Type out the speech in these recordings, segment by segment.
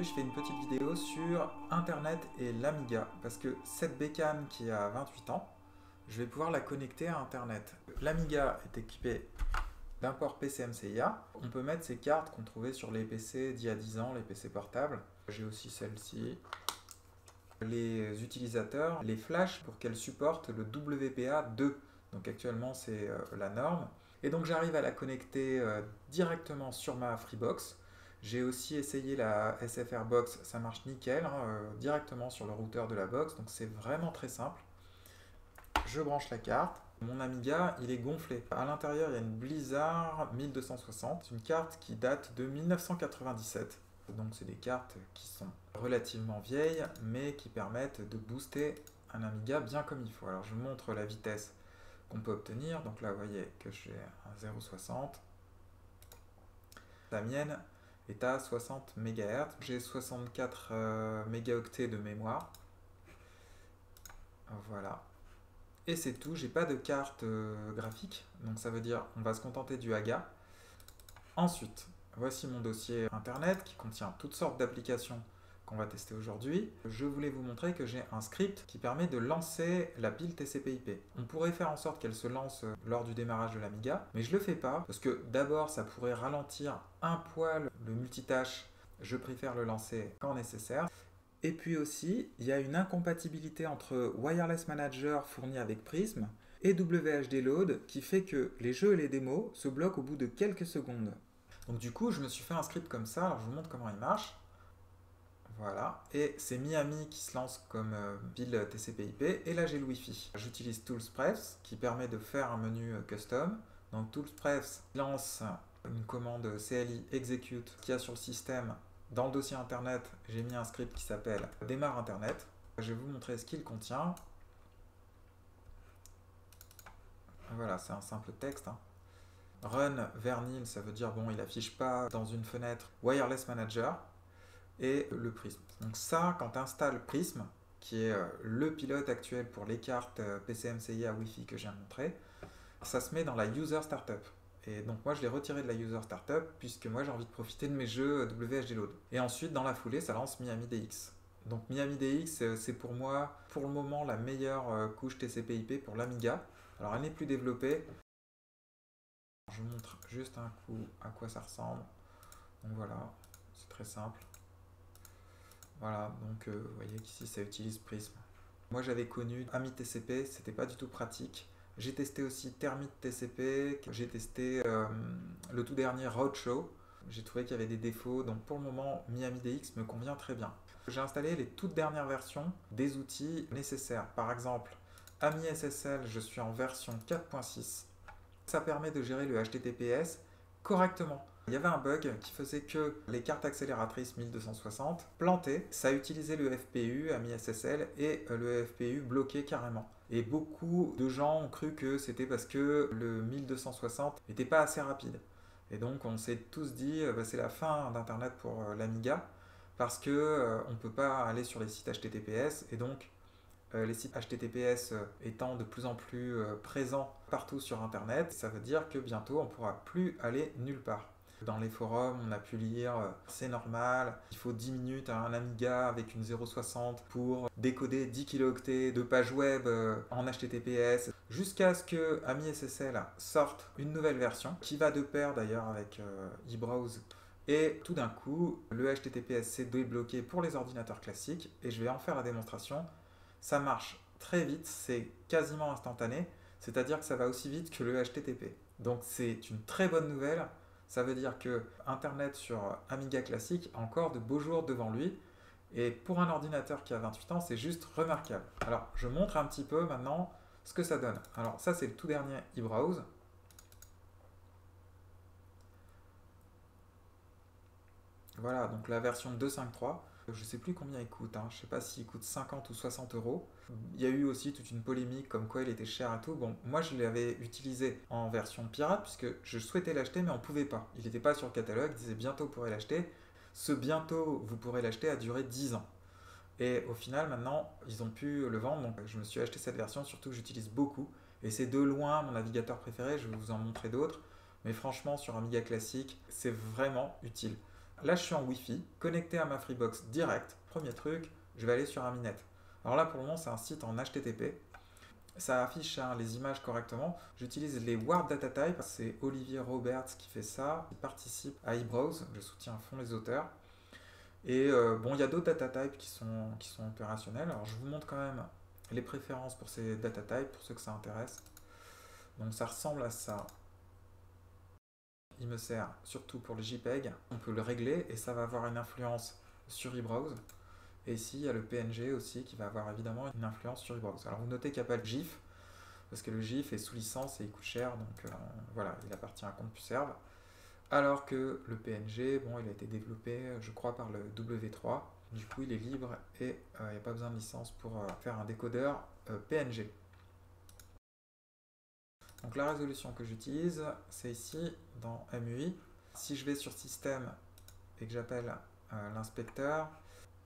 Aujourd'hui, je fais une petite vidéo sur Internet et l'Amiga parce que cette bécane qui a 28 ans, je vais pouvoir la connecter à Internet. L'Amiga est équipée d'un port PCMCIA. On peut mettre ces cartes qu'on trouvait sur les PC d'il y a 10 ans, les PC portables. J'ai aussi celle-ci. Les utilisateurs, les flashs pour qu'elles supportent le WPA2. Donc actuellement, c'est la norme. Et donc j'arrive à la connecter directement sur ma Freebox. J'ai aussi essayé la SFR Box, ça marche nickel, directement sur le routeur de la box, donc c'est vraiment très simple. Je branche la carte. Mon Amiga, il est gonflé. À l'intérieur, il y a une Blizzard 1260, une carte qui date de 1997. Donc c'est des cartes qui sont relativement vieilles, mais qui permettent de booster un Amiga bien comme il faut. Alors je vous montre la vitesse qu'on peut obtenir. Donc là, vous voyez que j'ai un 0,60. La mienne est à 60 MHz. J'ai 64 mégaoctets de mémoire. Voilà. Et c'est tout, j'ai pas de carte graphique, donc ça veut dire on va se contenter du AGA. Ensuite, voici mon dossier internet qui contient toutes sortes d'applications qu'on va tester aujourd'hui. Je voulais vous montrer que j'ai un script qui permet de lancer la pile TCP/IP. On pourrait faire en sorte qu'elle se lance lors du démarrage de l'Amiga, mais je le fais pas parce que d'abord ça pourrait ralentir un poil le multitâche. Je préfère le lancer quand nécessaire. Et puis aussi, il y a une incompatibilité entre Wireless Manager fourni avec Prism et WHD Load qui fait que les jeux et les démos se bloquent au bout de quelques secondes. Donc du coup, je me suis fait un script comme ça, alors je vous montre comment il marche. Voilà, et c'est Miami qui se lance comme pile TCP/IP, et là j'ai le Wi-Fi. J'utilise ToolsPrefs qui permet de faire un menu custom. Donc ToolsPrefs lance une commande CLI execute qu'il y a sur le système. Dans le dossier internet, j'ai mis un script qui s'appelle démarre internet. Je vais vous montrer ce qu'il contient. Voilà, c'est un simple texte. Run vers nil, ça veut dire bon, il affiche pas dans une fenêtre Wireless Manager et le Prism. Donc ça, quand tu installes Prism, qui est le pilote actuel pour les cartes PCMCIA Wi-Fi que j'ai montré, ça se met dans la User Startup. Et donc moi je l'ai retiré de la User Startup puisque moi j'ai envie de profiter de mes jeux WHD Load. Et ensuite dans la foulée ça lance Miami DX. Donc Miami DX c'est pour moi pour le moment la meilleure couche TCP/IP pour l'Amiga. Alors elle n'est plus développée. Je vous montre juste un coup à quoi ça ressemble. Donc voilà, c'est très simple. Voilà, donc vous voyez qu'ici ça utilise Prism. Moi j'avais connu Ami TCP, c'était pas du tout pratique. J'ai testé aussi Termite TCP, j'ai testé le tout dernier Roadshow. J'ai trouvé qu'il y avait des défauts, donc pour le moment Miami DX me convient très bien. J'ai installé les toutes dernières versions des outils nécessaires. Par exemple, Ami SSL, je suis en version 4.6. Ça permet de gérer le HTTPS correctement. Il y avait un bug qui faisait que les cartes accélératrices 1260 plantaient, ça utilisait le FPU Ami SSL et le FPU bloquait carrément. Et beaucoup de gens ont cru que c'était parce que le 1260 n'était pas assez rapide. Et donc on s'est tous dit c'est la fin d'Internet pour l'Amiga parce que on ne peut pas aller sur les sites HTTPS et donc les sites HTTPS étant de plus en plus présents partout sur Internet, ça veut dire que bientôt on ne pourra plus aller nulle part. Dans les forums, on a pu lire c'est normal, il faut 10 minutes à un Amiga avec une 060 pour décoder 10 kilooctets de pages web en HTTPS, jusqu'à ce que Ami SSL sorte une nouvelle version qui va de pair d'ailleurs avec eBrowse. Et tout d'un coup, le HTTPS s'est débloqué pour les ordinateurs classiques et je vais en faire la démonstration. Ça marche très vite, c'est quasiment instantané, c'est-à-dire que ça va aussi vite que le HTTP. Donc c'est une très bonne nouvelle, ça veut dire que Internet sur Amiga classique a encore de beaux jours devant lui, et pour un ordinateur qui a 28 ans, c'est juste remarquable. Alors je montre un petit peu maintenant ce que ça donne. Alors ça c'est le tout dernier eBrowse. Voilà, donc la version 2.5.3. Je ne sais plus combien il coûte, je ne sais pas s'il coûte 50 ou 60 euros. Il y a eu aussi toute une polémique comme quoi il était cher et tout. Bon, moi je l'avais utilisé en version pirate puisque je souhaitais l'acheter mais on ne pouvait pas. Il n'était pas sur le catalogue, il disait bientôt vous pourrez l'acheter. Ce bientôt vous pourrez l'acheter a duré 10 ans. Et au final maintenant ils ont pu le vendre, donc je me suis acheté cette version, surtout que j'utilise beaucoup. Et c'est de loin mon navigateur préféré, je vais vous en montrer d'autres. Mais franchement sur Amiga classique c'est vraiment utile. Là, je suis en Wi-Fi, connecté à ma Freebox direct. Premier truc, je vais aller sur Aminet. Alors là, pour le moment, c'est un site en HTTP. Ça affiche les images correctement. J'utilise les Warp Data Type. C'est Olivier Roberts qui fait ça. Il participe à eBrowse. Je soutiens à fond les auteurs. Et bon, il y a d'autres data types qui sont opérationnels. Alors, je vous montre quand même les préférences pour ces data types, pour ceux que ça intéresse. Donc, ça ressemble à ça. Il me sert surtout pour le JPEG. On peut le régler et ça va avoir une influence sur eBrowse. Et ici, il y a le PNG aussi qui va avoir évidemment une influence sur eBrowse. Alors, vous notez qu'il n'y a pas de GIF, parce que le GIF est sous licence et il coûte cher, donc voilà, il appartient à CompuServe. Alors que le PNG, bon, il a été développé, je crois, par le W3. Du coup, il est libre et il n'y a pas besoin de licence pour faire un décodeur PNG. Donc la résolution que j'utilise, c'est ici, dans MUI. Si je vais sur Système et que j'appelle l'inspecteur,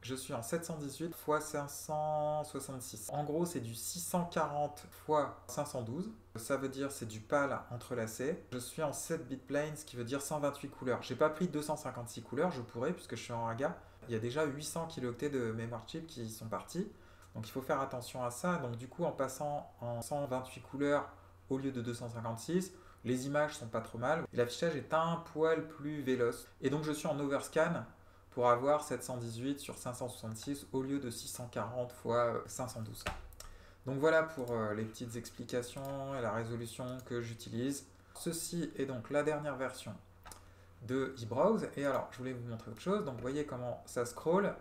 je suis en 718 x 566. En gros, c'est du 640 x 512. Ça veut dire c'est du PAL entrelacé. Je suis en 7 bit plane, ce qui veut dire 128 couleurs. J'ai pas pris 256 couleurs, je pourrais puisque je suis en AGA. Il y a déjà 800 kilooctets de mémoire chip qui sont partis. Donc il faut faire attention à ça. Donc du coup, en passant en 128 couleurs au lieu de 256, les images sont pas trop mal. Et l'affichage est un poil plus véloce. Et donc je suis en overscan pour avoir 718 sur 566 au lieu de 640 x 512. Donc voilà pour les petites explications et la résolution que j'utilise. Ceci est donc la dernière version de eBrowse. Et alors, je voulais vous montrer autre chose. Donc vous voyez comment ça scroll.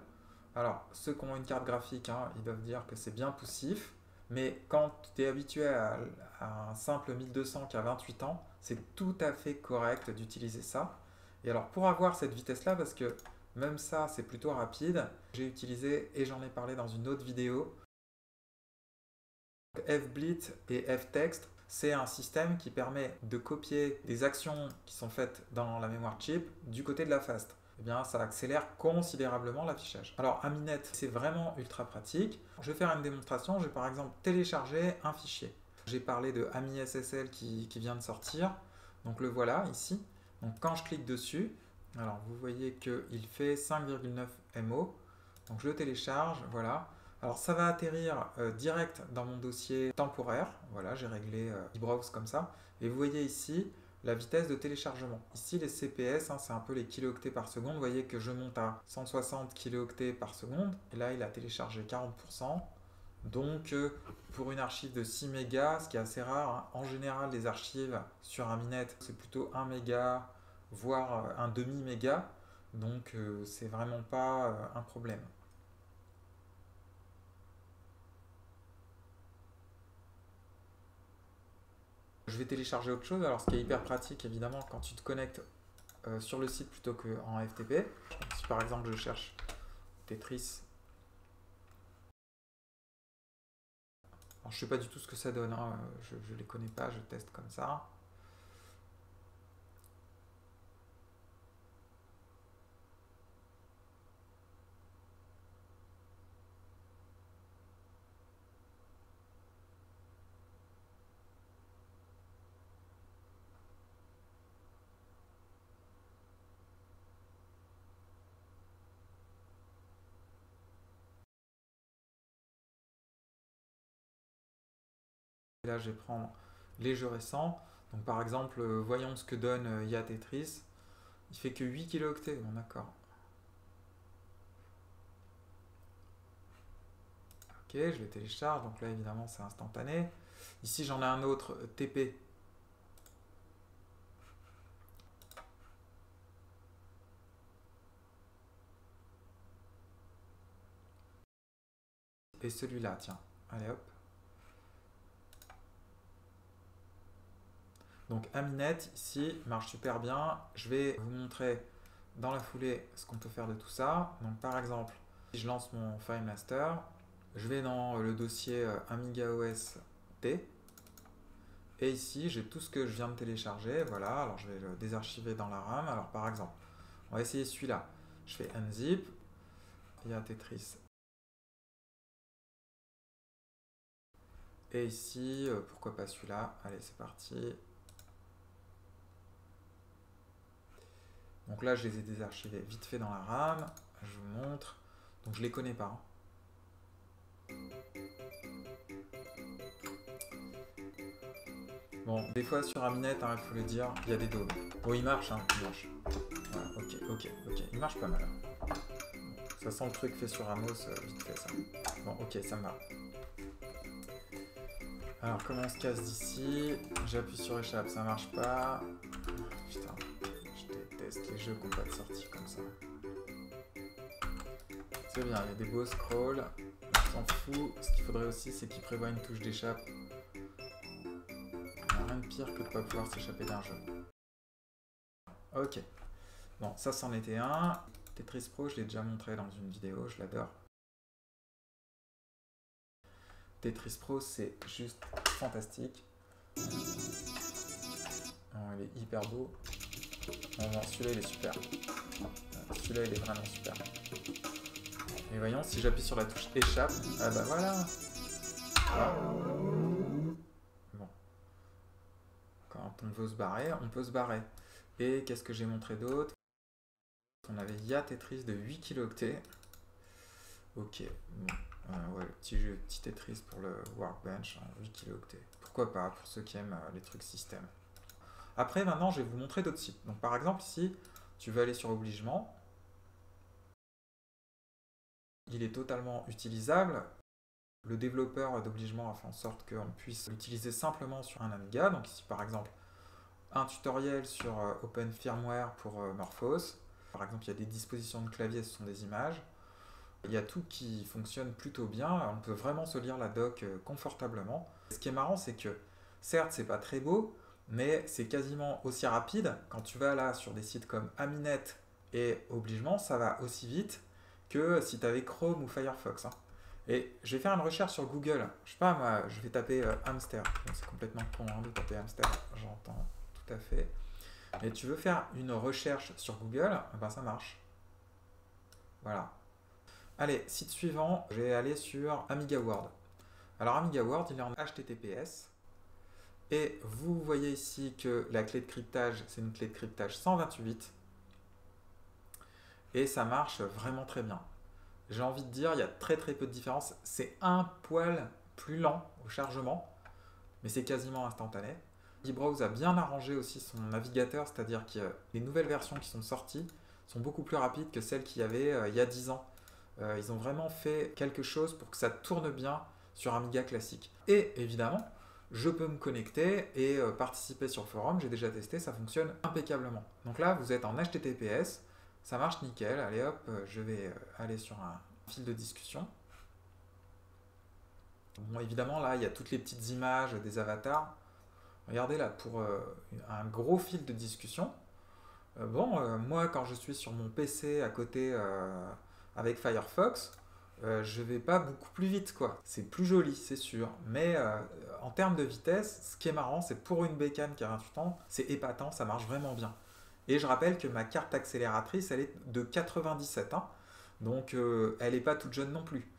Alors, ceux qui ont une carte graphique, ils doivent dire que c'est bien poussif. Mais quand tu es habitué à un simple 1200 qui a 28 ans, c'est tout à fait correct d'utiliser ça. Et alors, pour avoir cette vitesse-là, parce que même ça, c'est plutôt rapide, j'ai utilisé, et j'en ai parlé dans une autre vidéo, FBlit et FText. C'est un système qui permet de copier des actions qui sont faites dans la mémoire chip du côté de la fast. Eh bien, ça accélère considérablement l'affichage. Alors, Aminet, c'est vraiment ultra pratique. Je vais faire une démonstration. Je vais par exemple télécharger un fichier. J'ai parlé de AmiSSL qui vient de sortir. Donc, le voilà ici. Donc, quand je clique dessus, alors vous voyez qu'il fait 5,9 MO. Donc, je le télécharge, voilà. Alors, ça va atterrir direct dans mon dossier temporaire. Voilà, j'ai réglé eBrowse comme ça. Et vous voyez ici la vitesse de téléchargement. Ici, les CPS, c'est un peu les kilooctets par seconde. Vous voyez que je monte à 160 kilooctets par seconde. Et là, il a téléchargé 40%. Donc, pour une archive de 6 mégas, ce qui est assez rare, en général, les archives sur Aminet, c'est plutôt 1 méga, voire un demi-méga. Donc, c'est vraiment pas un problème. Je vais télécharger autre chose. Alors, ce qui est hyper pratique, évidemment, quand tu te connectes sur le site plutôt qu'en FTP. Si par exemple je cherche Tetris, alors, je ne sais pas du tout ce que ça donne, je ne les connais pas, je teste comme ça. Et là, je vais prendre les jeux récents. Donc, par exemple, voyons ce que donne Ya Tetris. Il fait que 8 kilooctets, bon d'accord. Ok, je le télécharge, donc là évidemment c'est instantané. Ici j'en ai un autre, TP. Et celui-là, tiens, allez hop. Donc Aminet, ici, marche super bien. Je vais vous montrer dans la foulée ce qu'on peut faire de tout ça. Donc par exemple, si je lance mon FileMaster, je vais dans le dossier AmigaOS T. Et ici, j'ai tout ce que je viens de télécharger. Voilà, alors je vais le désarchiver dans la RAM. Alors par exemple, on va essayer celui-là. Je fais unzip. Il y a Tetris. Et ici, pourquoi pas celui-là. Allez, c'est parti. Donc là, je les ai désarchivés vite fait dans la RAM. Je vous montre. Donc je les connais pas. Bon, des fois sur Aminet, il faut le dire, il y a des dômes. Bon, il marche, il marche. Voilà, ok. Il marche pas mal. Ça sent le truc fait sur Amos, vite fait ça. Bon, ok, ça me va. Alors, comment on se casse d'ici? J'appuie sur échappe, ça marche pas. Putain, je déteste les jeux qui n'ont pas de sortie comme ça. C'est bien, il y a des beaux scrolls. On s'en fout. Ce qu'il faudrait aussi, c'est qu'il prévoit une touche d'échappe. Il n'y a rien de pire que de ne pas pouvoir s'échapper d'un jeu. Ok. Bon, ça c'en était un. Tetris Pro, je l'ai déjà montré dans une vidéo, je l'adore. Tetris Pro, c'est juste fantastique. Oh, il est hyper beau. Oh, non, celui-là, il est super. Celui-là, il est vraiment super. Et voyons, si j'appuie sur la touche échappe, ah bah voilà. Bon. Quand on veut se barrer, on peut se barrer. Et qu'est-ce que j'ai montré d'autre? On avait Ya Tetris de 8 kilooctets. Ok, bon. Ouais, le petit Tetris pour le Workbench, 8 kilooctets. Pourquoi pas, pour ceux qui aiment les trucs système. Après, maintenant, je vais vous montrer d'autres sites. Donc, par exemple, ici, tu veux aller sur Obligement. Il est totalement utilisable. Le développeur d'Obligement a fait en sorte qu'on puisse l'utiliser simplement sur un Amiga. Donc, ici, par exemple, un tutoriel sur Open Firmware pour Morphos. Par exemple, il y a des dispositions de clavier, ce sont des images. Il y a tout qui fonctionne plutôt bien, on peut vraiment se lire la doc confortablement. Ce qui est marrant, c'est que certes, c'est pas très beau, mais c'est quasiment aussi rapide. Quand tu vas là sur des sites comme Aminet et Obligement, ça va aussi vite que si tu avais Chrome ou Firefox. Et je vais faire une recherche sur Google. Je sais pas, moi, je vais taper hamster. C'est complètement con de taper hamster, j'entends tout à fait. Mais tu veux faire une recherche sur Google, ben ça marche. Voilà. Allez, site suivant, je vais aller sur Amiga World. Alors Amiga World, il est en HTTPS. Et vous voyez ici que la clé de cryptage, c'est une clé de cryptage 128 bits. Et ça marche vraiment très bien. J'ai envie de dire, il y a très peu de différence. C'est un poil plus lent au chargement, mais c'est quasiment instantané. eBrowse a bien arrangé aussi son navigateur, c'est-à-dire que les nouvelles versions qui sont sorties sont beaucoup plus rapides que celles qu'il y avait il y a 10 ans. Ils ont vraiment fait quelque chose pour que ça tourne bien sur Amiga classique. Et évidemment, je peux me connecter et participer sur le forum. J'ai déjà testé, ça fonctionne impeccablement. Donc là, vous êtes en HTTPS, ça marche nickel. Allez hop, je vais aller sur un fil de discussion. Bon, évidemment, là, il y a toutes les petites images des avatars. Regardez là, pour un gros fil de discussion. Moi, quand je suis sur mon PC à côté avec Firefox, je vais pas beaucoup plus vite, quoi. C'est plus joli, c'est sûr. Mais en termes de vitesse, ce qui est marrant, c'est pour une bécane qui a 28 ans, c'est épatant, ça marche vraiment bien. Et je rappelle que ma carte accélératrice, elle est de 97, hein. Donc elle n'est pas toute jeune non plus.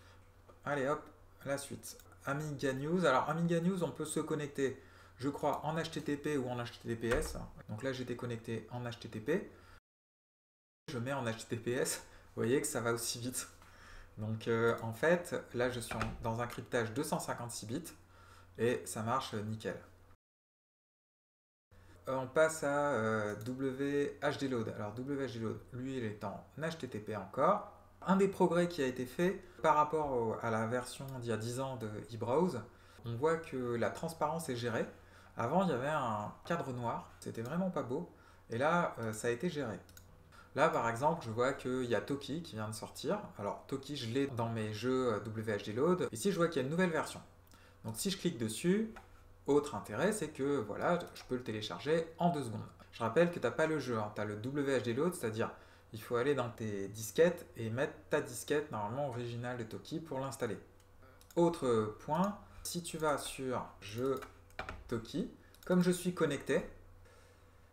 Allez hop, la suite. Amiga News. Alors Amiga News, on peut se connecter, je crois, en HTTP ou en HTTPS. Donc là, j'étais connecté en HTTP. Je mets en HTTPS, vous voyez que ça va aussi vite. Donc en fait, là je suis dans un cryptage 256 bits et ça marche nickel. On passe à WHDLoad. Alors WHDLoad, lui, il est en HTTP encore. Un des progrès qui a été fait par rapport à la version d'il y a 10 ans de eBrowse, on voit que la transparence est gérée. Avant, il y avait un cadre noir, c'était vraiment pas beau, et là, ça a été géré. Là, par exemple, je vois qu'il y a Toki qui vient de sortir. Alors, Toki, je l'ai dans mes jeux WHDLoad. Ici, je vois qu'il y a une nouvelle version. Donc, si je clique dessus, autre intérêt, c'est que voilà, je peux le télécharger en 2 secondes. Je rappelle que tu n'as pas le jeu, hein. Tu as le WHDLoad, c'est-à-dire il faut aller dans tes disquettes et mettre ta disquette normalement originale de Toki pour l'installer. Autre point, si tu vas sur Jeux Toki, comme je suis connecté,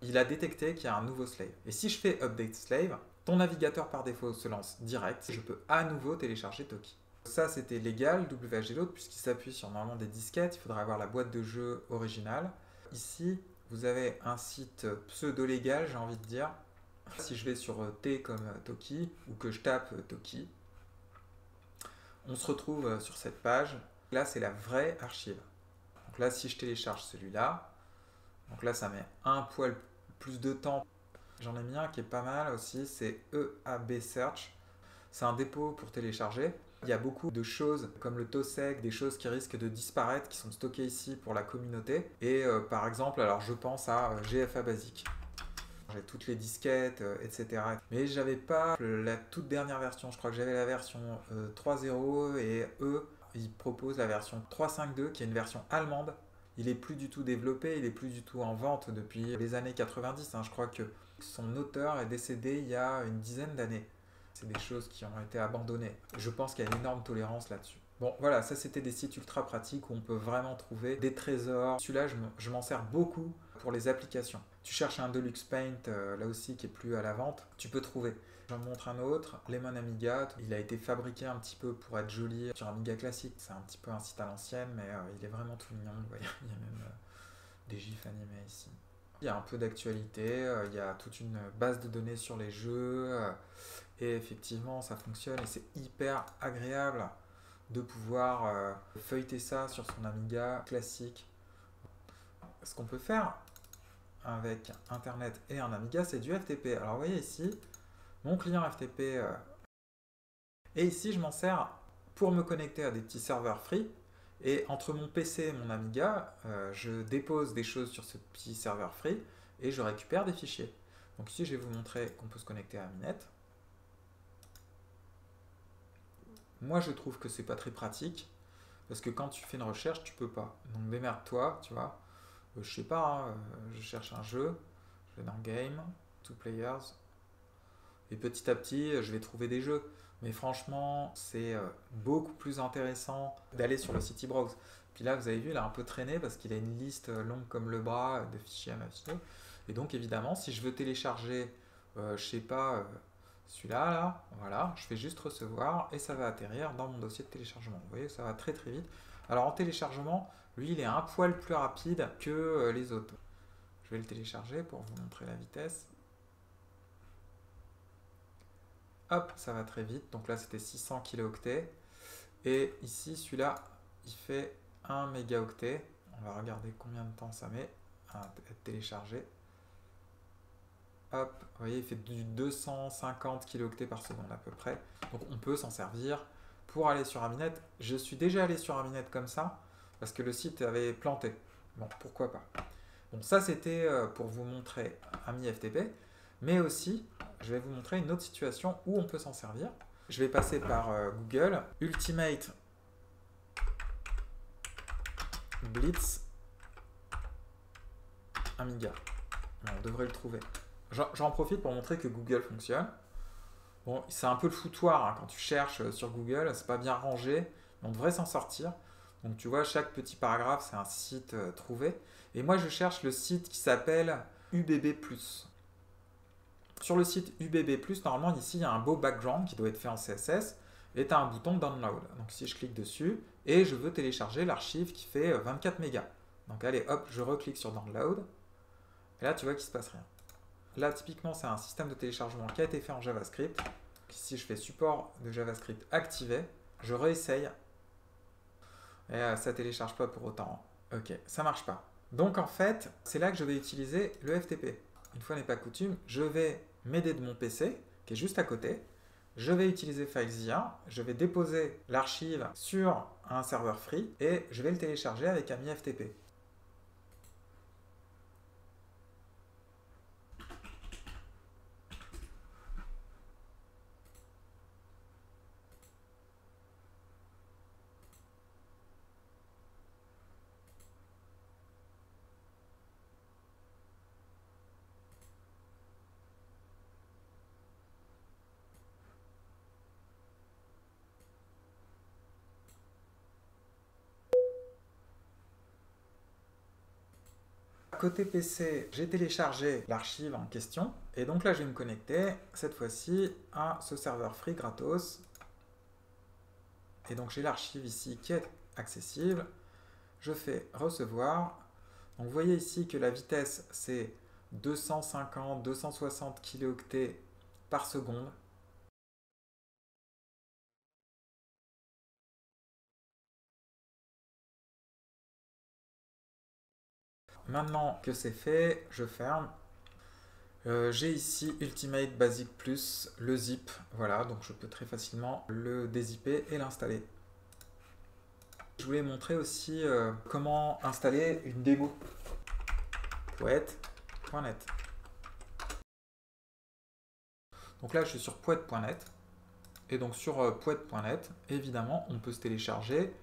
il a détecté qu'il y a un nouveau slave. Et si je fais Update Slave, ton navigateur par défaut se lance direct. Je peux à nouveau télécharger Toki. Ça, c'était légal, WHDLoad, puisqu'il s'appuie sur normalement des disquettes. Il faudra avoir la boîte de jeu originale. Ici, vous avez un site pseudo-légal, j'ai envie de dire. Si je vais sur T comme Toki ou que je tape Toki, on se retrouve sur cette page. Là, c'est la vraie archive. Donc là, si je télécharge celui-là, donc là, ça met un poil plus de temps. J'en ai mis un qui est pas mal aussi, c'est EAB Search. C'est un dépôt pour télécharger. Il y a beaucoup de choses comme le TOSEC, des choses qui risquent de disparaître, qui sont stockées ici pour la communauté. Et par exemple, alors je pense à GFA Basic. J'ai toutes les disquettes, etc. Mais j'avais pas la toute dernière version. Je crois que j'avais la version 3.0 et eux, ils proposent la version 3.5.2 qui est une version allemande. Il est plus du tout développé, il est plus du tout en vente depuis les années 90. Je crois que son auteur est décédé il y a une dizaine d'années. C'est des choses qui ont été abandonnées. Je pense qu'il y a une énorme tolérance là-dessus. Bon, voilà, ça c'était des sites ultra pratiques où on peut vraiment trouver des trésors. Celui-là, je m'en sers beaucoup pour les applications. Tu cherches un Deluxe Paint, là aussi, qui est plus à la vente, tu peux trouver. J'en montre un autre, Lemon Amiga. Il a été fabriqué un petit peu pour être joli sur Amiga classique. C'est un petit peu un site à l'ancienne, mais il est vraiment tout mignon. Vous voyez, il y a même des gifs animés ici. Il y a un peu d'actualité, il y a toute une base de données sur les jeux, et effectivement, ça fonctionne et c'est hyper agréable de pouvoir feuilleter ça sur son Amiga classique. Ce qu'on peut faire avec Internet et un Amiga, c'est du FTP. Alors vous voyez ici, mon client FTP, et ici je m'en sers pour me connecter à des petits serveurs free. Et entre mon PC et mon Amiga, je dépose des choses sur ce petit serveur free et je récupère des fichiers. Donc ici, je vais vous montrer qu'on peut se connecter à Aminet. Moi, je trouve que c'est pas très pratique parce que quand tu fais une recherche, tu peux pas. Donc démerde-toi, tu vois. Je sais pas, je cherche un jeu, je vais dans Game, Two Players, et petit à petit, je vais trouver des jeux. Mais franchement, c'est beaucoup plus intéressant d'aller sur le site eBrowse. Puis là, vous avez vu, il a un peu traîné parce qu'il a une liste longue comme le bras de fichiers à m'afficher. Et donc, évidemment, si je veux télécharger, je sais pas, celui-là, là, voilà, je fais juste recevoir et ça va atterrir dans mon dossier de téléchargement. Vous voyez, ça va très très vite. Alors, en téléchargement, lui, il est un poil plus rapide que les autres. Je vais le télécharger pour vous montrer la vitesse. Hop, ça va très vite. Donc là, c'était 600 kilooctets. Et ici, celui-là, il fait 1 mégaoctet. On va regarder combien de temps ça met à être téléchargé. Hop, vous voyez, il fait du 250 kilooctets par seconde à peu près. Donc on peut s'en servir pour aller sur Aminet. Je suis déjà allé sur Aminet comme ça, parce que le site avait planté. Bon, pourquoi pas. Bon, ça c'était pour vous montrer AmiFTP, mais aussi, je vais vous montrer une autre situation où on peut s'en servir. Je vais passer par Google, Ultimate Blitz Amiga. Bon, on devrait le trouver. J'en profite pour montrer que Google fonctionne. Bon, c'est un peu le foutoir quand tu cherches sur Google, c'est pas bien rangé, mais on devrait s'en sortir. Donc tu vois, chaque petit paragraphe, c'est un site trouvé. Et moi, je cherche le site qui s'appelle UBB+. Sur le site UBB+, normalement, ici, il y a un beau background qui doit être fait en CSS, et tu as un bouton Download. Donc si je clique dessus, et je veux télécharger l'archive qui fait 24 mégas. Donc allez, hop, je reclique sur Download, et là, tu vois qu'il ne se passe rien. Là, typiquement, c'est un système de téléchargement qui a été fait en JavaScript. Si je fais support de JavaScript activé, je réessaye. Et ça ne télécharge pas pour autant. Ok, ça ne marche pas. Donc en fait, c'est là que je vais utiliser le FTP. Une fois n'est pas coutume, je vais m'aider de mon PC, qui est juste à côté. Je vais utiliser FileZilla, je vais déposer l'archive sur un serveur free et je vais le télécharger avec AmiFTP. Côté PC, j'ai téléchargé l'archive en question. Et donc là, je vais me connecter, cette fois-ci, à ce serveur free gratos. Et donc, j'ai l'archive ici qui est accessible. Je fais recevoir. Donc, vous voyez ici que la vitesse, c'est 250, 260 kilooctets par seconde. Maintenant que c'est fait, je ferme. J'ai ici Ultimate Basic Plus, le zip, voilà, donc je peux très facilement le dézipper et l'installer. Je voulais montrer aussi comment installer une démo. Poète.net. Donc là, je suis sur poète.net. Et donc sur poète.net, évidemment, on peut se télécharger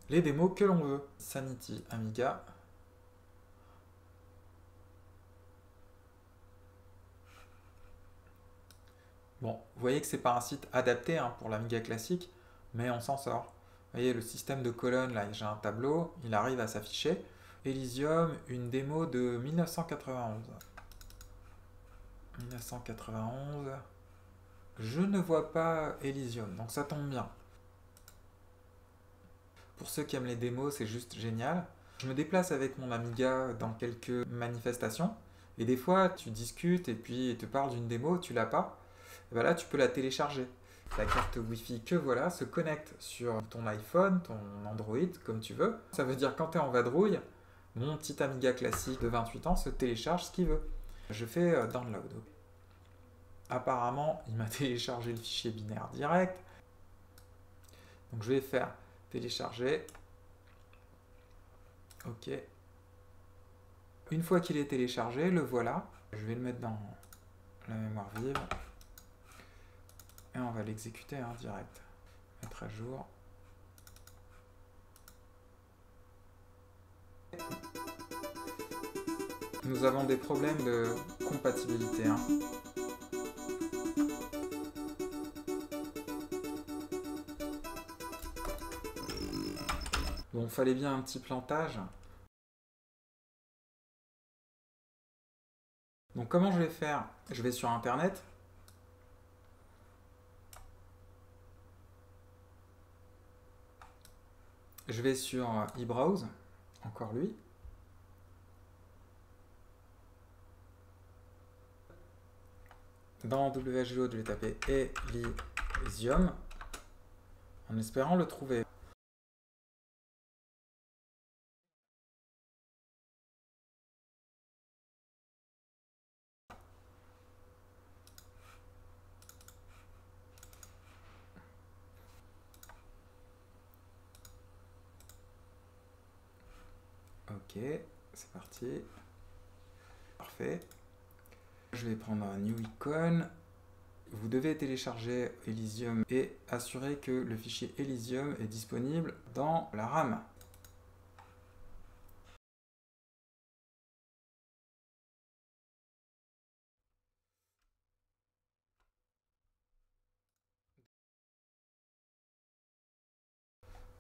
les démos que l'on veut. Sanity Amiga. Bon, vous voyez que c'est pas un site adapté hein, pour l'Amiga classique, mais on s'en sort. Vous voyez, le système de colonnes, là, j'ai un tableau, il arrive à s'afficher. Elysium, une démo de 1991. 1991. Je ne vois pas Elysium, donc ça tombe bien. Pour ceux qui aiment les démos, c'est juste génial. Je me déplace avec mon Amiga dans quelques manifestations, et des fois, tu discutes et puis il te parle d'une démo, tu l'as pas. Et ben là, tu peux la télécharger. La carte Wi-Fi que voilà se connecte sur ton iPhone, ton Android, comme tu veux. Ça veut dire quand tu es en vadrouille, mon petit Amiga classique de 28 ans se télécharge ce qu'il veut. Je fais download. Apparemment, il m'a téléchargé le fichier binaire direct. Donc je vais faire télécharger. Ok. Une fois qu'il est téléchargé, le voilà. Je vais le mettre dans la mémoire vive. Et on va l'exécuter hein, direct. Mettre à jour. Nous avons des problèmes de compatibilité. Hein. Bon, fallait bien un petit plantage. Donc comment je vais faire? Je vais sur Internet. Je vais sur eBrowse, encore lui. Dans WHGO, je vais taper Elysium en espérant le trouver. Ok, c'est parti. Parfait. Je vais prendre un new icon. Vous devez télécharger Elysium et assurer que le fichier Elysium est disponible dans la RAM.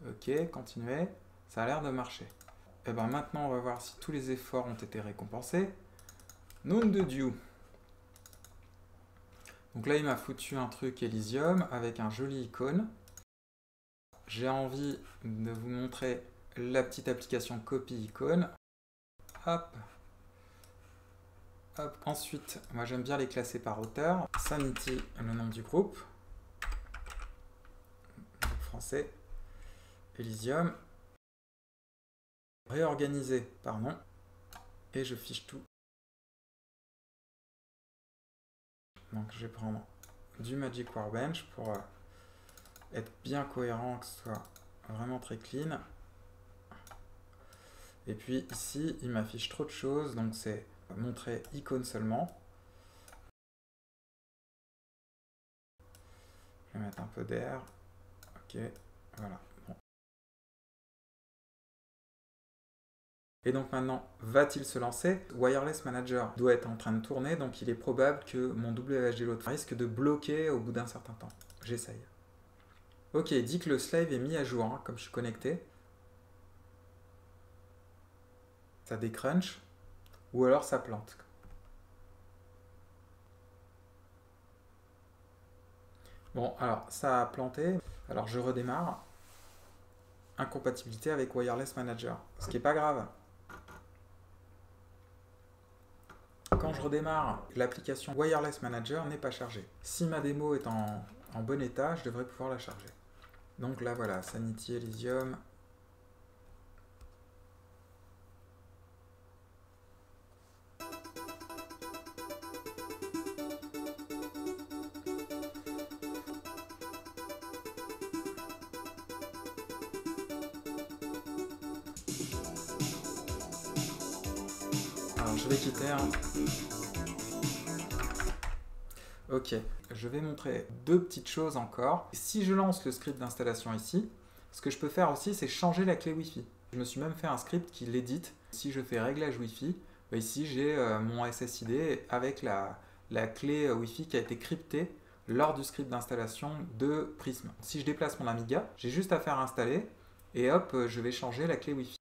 Ok, continuez. Ça a l'air de marcher. Et bien maintenant, on va voir si tous les efforts ont été récompensés. Nom de Dieu. Donc là, il m'a foutu un truc Elysium avec un joli icône. J'ai envie de vous montrer la petite application copy icône. Hop. Hop. Ensuite, moi j'aime bien les classer par auteur. Sanity, le nom du groupe. Groupe français. Elysium. Réorganiser par nom. Et je fiche tout. Donc je vais prendre du Magic Workbench pour être bien cohérent, que ce soit vraiment très clean. Et puis ici, il m'affiche trop de choses, donc c'est montrer icône seulement. Je vais mettre un peu d'air. Ok, voilà. Bon. Et donc maintenant, va-t-il se lancer? Wireless Manager doit être en train de tourner, donc il est probable que mon WHDLoad risque de bloquer au bout d'un certain temps. J'essaye. Ok, il dit que le slave est mis à jour, hein, comme je suis connecté. Ça décrunch, ou alors ça plante. Bon, alors ça a planté. Alors je redémarre. Incompatibilité avec Wireless Manager. Ce qui n'est pas grave. Quand quand je redémarre, l'application Wireless Manager n'est pas chargée. Si ma démo est en bon état, je devrais pouvoir la charger. Donc là voilà, Sanity Elysium. Alors je vais quitter. Ok, je vais montrer deux petites choses encore. Si je lance le script d'installation ici, ce que je peux faire aussi, c'est changer la clé Wi-Fi. Je me suis même fait un script qui l'édite. Si je fais réglage Wi-Fi, ici j'ai mon SSID avec la clé Wi-Fi qui a été cryptée lors du script d'installation de Prism. Si je déplace mon Amiga, j'ai juste à faire installer et hop, je vais changer la clé Wi-Fi.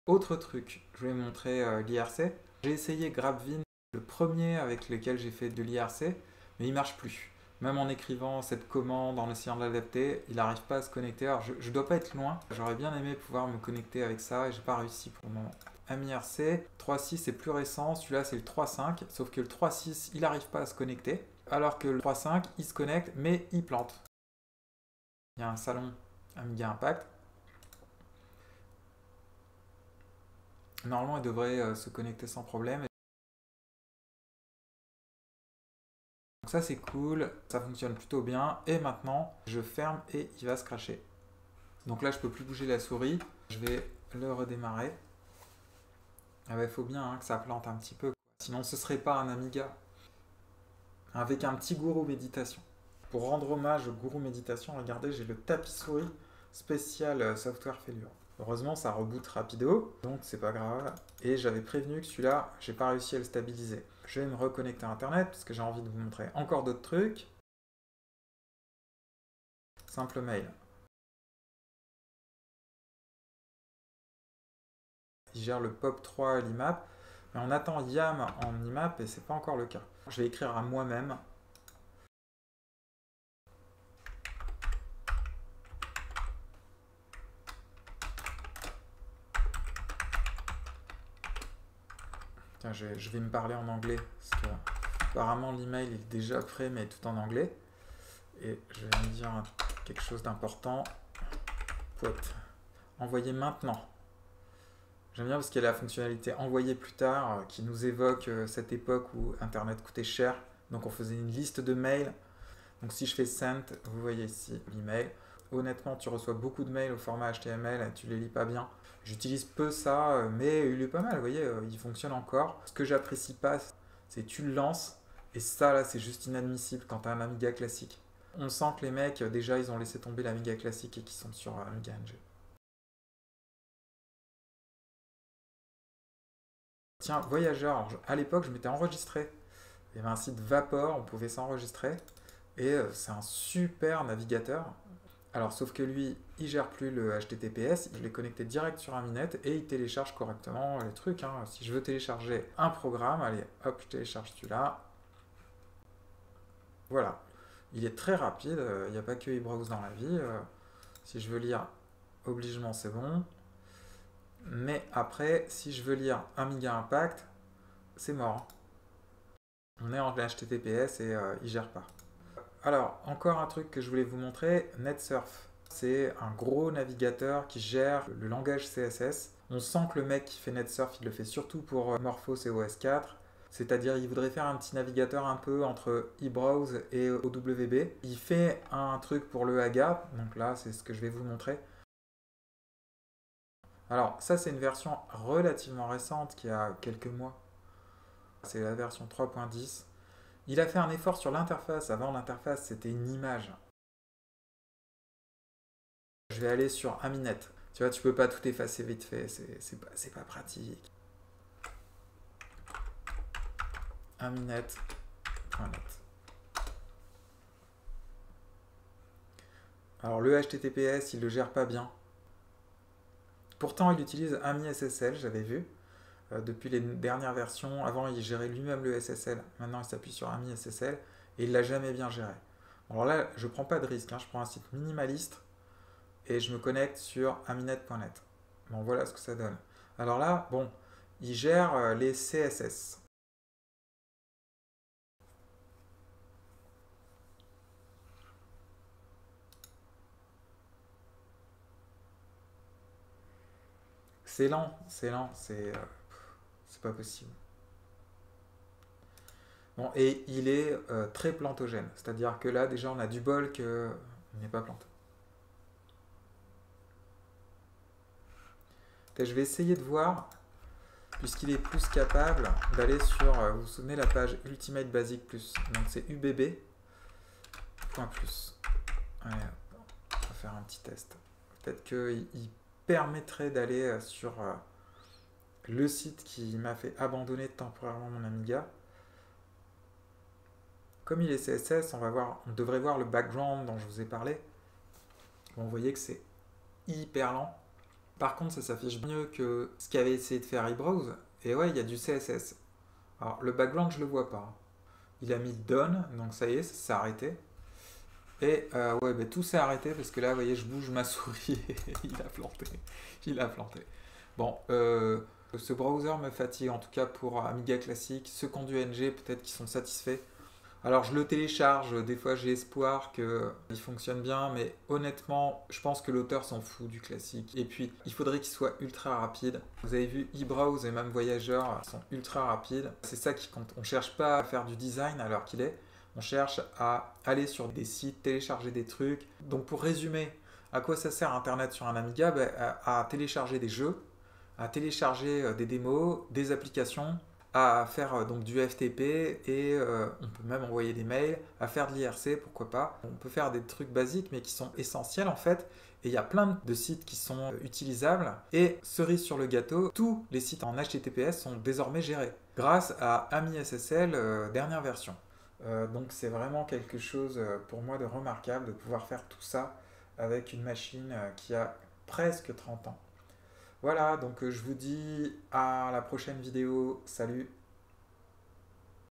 Autre truc, je vais montrer l'IRC. J'ai essayé GrabVin, le premier avec lequel j'ai fait de l'IRC, mais il ne marche plus. Même en écrivant cette commande, en essayant de l'adapter, il n'arrive pas à se connecter. Alors je ne dois pas être loin, j'aurais bien aimé pouvoir me connecter avec ça et j'ai pas réussi pour le moment. AmiRC 3.6 est plus récent, celui-là c'est le 3.5, sauf que le 3.6 il n'arrive pas à se connecter, alors que le 3.5 il se connecte mais il plante. Il y a un salon Amiga Impact. Normalement il devrait se connecter sans problème. Donc ça c'est cool, ça fonctionne plutôt bien. Et maintenant, je ferme et il va se cracher. Donc là, je peux plus bouger la souris. Je vais le redémarrer. Ah bah, il faut bien que ça plante un petit peu, quoi. Sinon, ce serait pas un Amiga. Avec un petit gourou méditation. Pour rendre hommage au gourou méditation, regardez, j'ai le tapis souris spécial software failure. Heureusement, ça reboot rapido, donc c'est pas grave. Et j'avais prévenu que celui-là, j'ai pas réussi à le stabiliser. Je vais me reconnecter à Internet parce que j'ai envie de vous montrer encore d'autres trucs. Simple mail. Il gère le POP3 à l'IMAP, mais on attend YAM en IMAP et c'est pas encore le cas. Je vais écrire à moi-même. Tiens, je vais me parler en anglais parce que apparemment l'email est déjà prêt mais tout en anglais. Et je vais me dire quelque chose d'important. Poète. Envoyer maintenant. J'aime bien parce qu'il y a la fonctionnalité envoyer plus tard qui nous évoque cette époque où Internet coûtait cher. Donc on faisait une liste de mails. Donc si je fais send, vous voyez ici l'email. Honnêtement, tu reçois beaucoup de mails au format HTML et tu les lis pas bien. J'utilise peu ça, mais il est pas mal, vous voyez, il fonctionne encore. Ce que j'apprécie pas, c'est tu le lances et ça là, c'est juste inadmissible quand tu as un Amiga classique. On sent que les mecs, déjà, ils ont laissé tomber l'Amiga classique et qu'ils sont sur Amiga NG. Tiens, Voyageur, à l'époque, je m'étais enregistré. Il y avait un site Vapor, on pouvait s'enregistrer. Et c'est un super navigateur. Alors, sauf que lui, il gère plus le HTTPS, il est connecté direct sur Aminet et il télécharge correctement les trucs. Si je veux télécharger un programme, allez, hop, je télécharge celui-là. Voilà. Il est très rapide, il n'y a pas que eBrowse dans la vie. Si je veux lire obligement, c'est bon. Mais après, si je veux lire Amiga Impact, c'est mort. On est en HTTPS et il gère pas. Alors, encore un truc que je voulais vous montrer, NetSurf. C'est un gros navigateur qui gère le langage CSS. On sent que le mec qui fait NetSurf, il le fait surtout pour Morphos et OS4. C'est-à-dire, il voudrait faire un petit navigateur un peu entre eBrowse et OWB. Il fait un truc pour le Haga, donc là, c'est ce que je vais vous montrer. Alors, ça, c'est une version relativement récente qui a quelques mois. C'est la version 3.10. Il a fait un effort sur l'interface. Avant, l'interface, c'était une image. Je vais aller sur Aminet. Tu vois, tu peux pas tout effacer vite fait. C'est pas pratique. Aminet.net. Alors, le HTTPS, il le gère pas bien. Pourtant, il utilise AmiSSL, j'avais vu. Depuis les dernières versions, avant il gérait lui-même le SSL, maintenant il s'appuie sur AmiSSL et il l'a jamais bien géré. Alors là, je prends pas de risque, je prends un site minimaliste et je me connecte sur aminet.net. Bon, voilà ce que ça donne. Alors là, bon, il gère les CSS. c'est lent, c'est pas possible. Bon, et il est très plantogène, c'est-à-dire que là, déjà, on a du bol qu'il n'est pas planté. Et je vais essayer de voir, puisqu'il est plus capable d'aller sur, vous vous souvenez, la page Ultimate Basic Plus. Donc c'est UBB. Plus. Allez, on va faire un petit test. Peut-être qu'il permettrait d'aller sur le site qui m'a fait abandonner temporairement mon Amiga. Comme il est CSS, on devrait voir le background dont je vous ai parlé. Bon, vous voyez que c'est hyper lent. Par contre, ça s'affiche mieux que ce qu'avait essayé de faire eBrowse. Et ouais, il y a du CSS. Alors, le background, je le vois pas. Il a mis done, donc ça y est, ça s'est arrêté. Et ouais, bah, tout s'est arrêté parce que là, vous voyez, je bouge ma souris et il a planté. Il a planté. Bon, ce browser me fatigue, en tout cas pour Amiga classique. Ceux qui ont du NG, peut-être qu'ils sont satisfaits. Alors je le télécharge, des fois j'ai espoir qu'il fonctionne bien, mais honnêtement, je pense que l'auteur s'en fout du classique. Et puis, il faudrait qu'il soit ultra rapide. Vous avez vu, eBrowse et même Voyageur sont ultra rapides. C'est ça qui compte. On ne cherche pas à faire du design à l'heure qu'il est. On cherche à aller sur des sites, télécharger des trucs. Donc pour résumer, à quoi ça sert Internet sur un Amiga? À télécharger des jeux, à télécharger des démos, des applications, à faire donc du FTP et on peut même envoyer des mails, à faire de l'IRC, pourquoi pas. On peut faire des trucs basiques mais qui sont essentiels en fait. Et il y a plein de sites qui sont utilisables. Et cerise sur le gâteau, tous les sites en HTTPS sont désormais gérés grâce à AmiSSL dernière version. Donc c'est vraiment quelque chose pour moi de remarquable de pouvoir faire tout ça avec une machine qui a presque 30 ans. Voilà, donc je vous dis à la prochaine vidéo. Salut!